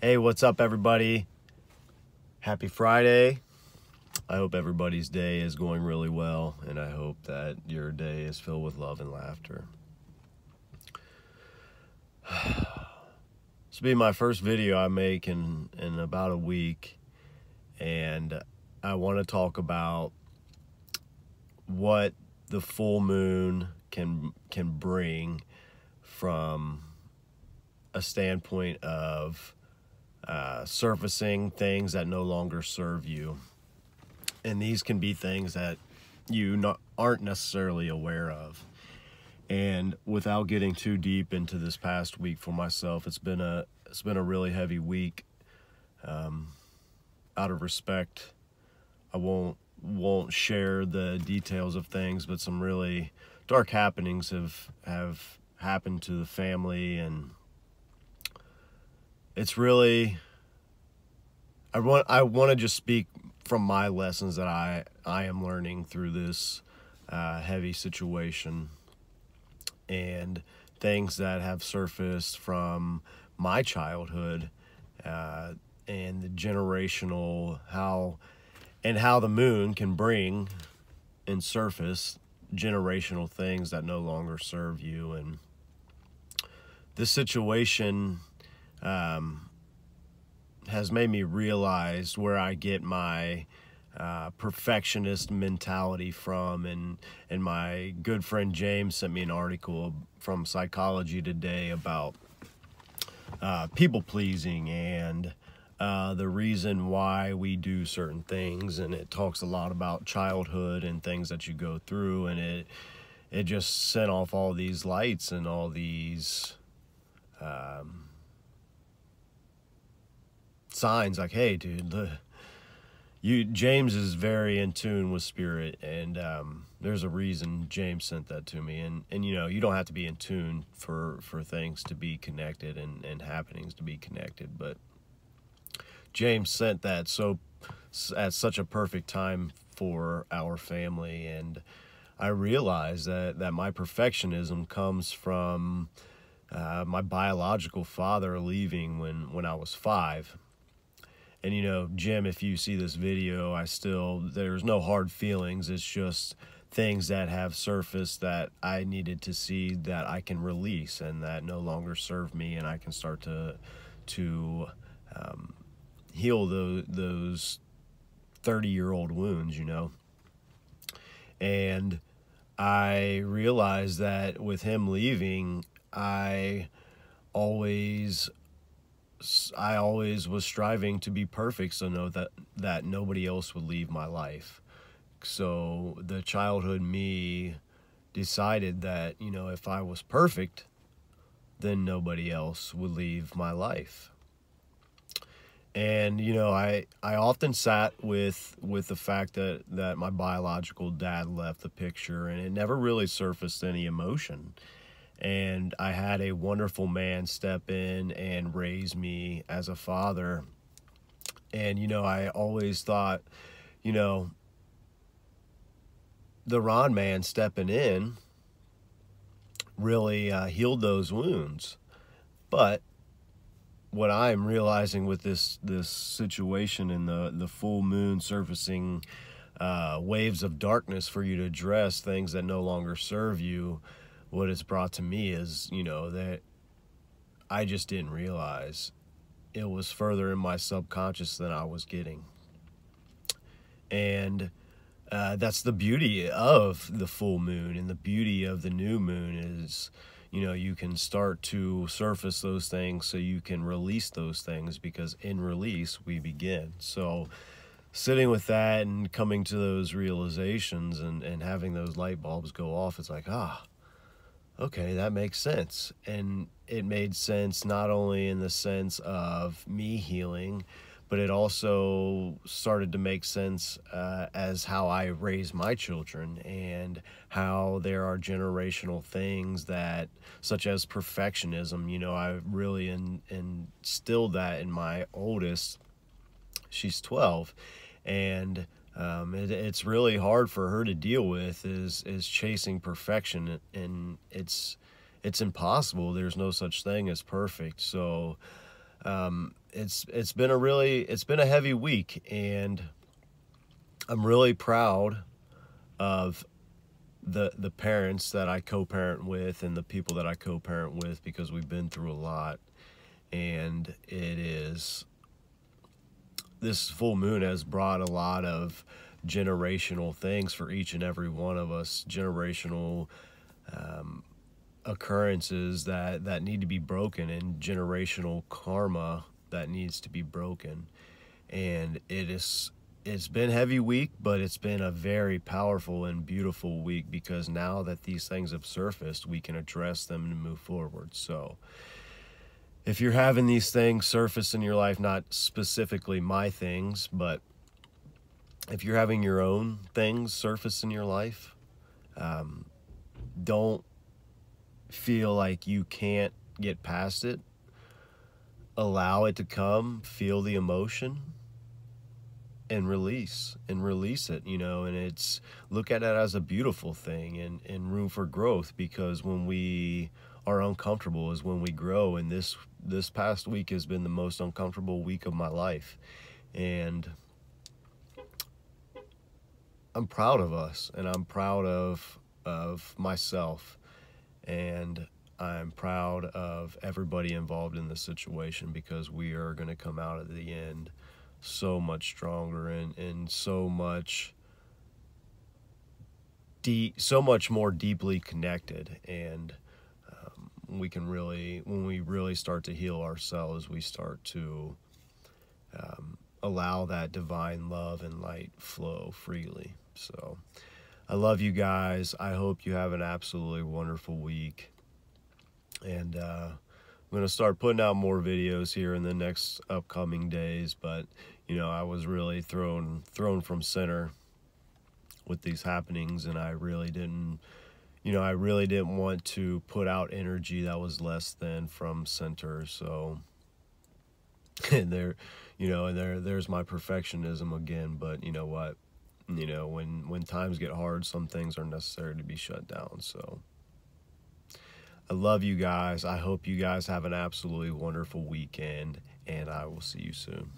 Hey, what's up, everybody? Happy Friday. I hope everybody's day is going really well, and I hope that your day is filled with love and laughter. This will be my first video I make in about a week, and I want to talk about what the full moon can bring from a standpoint of surfacing things that no longer serve you. And these can be things that you aren't necessarily aware of. And without getting too deep into this past week for myself, it's been a really heavy week. Out of respect, I won't share the details of things, but some really dark happenings have happened to the family, and it's really, I want to just speak from my lessons that I am learning through this heavy situation, and things that have surfaced from my childhood, and the generational, how the moon can bring and surface generational things that no longer serve you. And this situation has made me realize where I get my perfectionist mentality from, and my good friend James sent me an article from Psychology Today about people pleasing and the reason why we do certain things, and it talks a lot about childhood and things that you go through, and it just sent off all these lights and all these signs like, hey dude, James is very in tune with spirit, and there's a reason James sent that to me. And you know, you don't have to be in tune for things to be connected and happenings to be connected, but James sent that at such a perfect time for our family. And I realized that my perfectionism comes from my biological father leaving when I was 5. And you know, Jim, if you see this video, there's no hard feelings. It's just things that have surfaced that I needed to see that I can release and that no longer serve me, and I can start to heal those 30-year-old wounds, you know. And I realized that with him leaving, I always was striving to be perfect, so know that nobody else would leave my life. So the childhood me decided that, you know, if I was perfect, then nobody else would leave my life. And you know, I often sat with the fact that my biological dad left the picture, and it never really surfaced any emotion. And I had a wonderful man step in and raise me as a father. And you know, I always thought, you know, the Ron man stepping in really healed those wounds. But what I'm realizing with this situation and the full moon surfacing waves of darkness for you to address things that no longer serve you, what it's brought to me is, you know, that I just didn't realize it was further in my subconscious than I was getting. And that's the beauty of the full moon, and the beauty of the new moon is, you know, you can start to surface those things so you can release those things, because in release we begin. So sitting with that and coming to those realizations and having those light bulbs go off, it's like, okay, that makes sense. And it made sense not only in the sense of me healing, but it also started to make sense as how I raise my children, and how there are generational things that, such as perfectionism. You know, I really instilled that in my oldest. She's 12, and it's really hard for her to deal with is chasing perfection, and it's impossible. There's no such thing as perfect. So It's been a heavy week, and I'm really proud of the parents that I co-parent with and the people that I co-parent with, because we've been through a lot. And this full moon has brought a lot of generational things for each and every one of us, generational occurrences that need to be broken, and generational karma that needs to be broken. And it's been a heavy week, but it's been a very powerful and beautiful week, because now that these things have surfaced, we can address them and move forward. So if you're having these things surface in your life, not specifically my things, but if you're having your own things surface in your life, don't feel like you can't get past it. Allow it to come, feel the emotion, and release it, and look at it as a beautiful thing, and room for growth, because when we are uncomfortable is when we grow. And this past week has been the most uncomfortable week of my life, and I'm proud of us, and I'm proud of myself, and I'm proud of everybody involved in this situation, because we are going to come out at the end so much stronger, and so much more deeply connected. And we can really, when we really start to heal ourselves, we start to allow that divine love and light flow freely. So I love you guys. I hope you have an absolutely wonderful week. And I'm going to start putting out more videos here in the next upcoming days. But, I was really thrown from center with these happenings, and I really didn't want to put out energy that was less than from center. So, and there's my perfectionism again. But you know what? When times get hard, some things are necessary to be shut down. So I love you guys. I hope you guys have an absolutely wonderful weekend, and I will see you soon.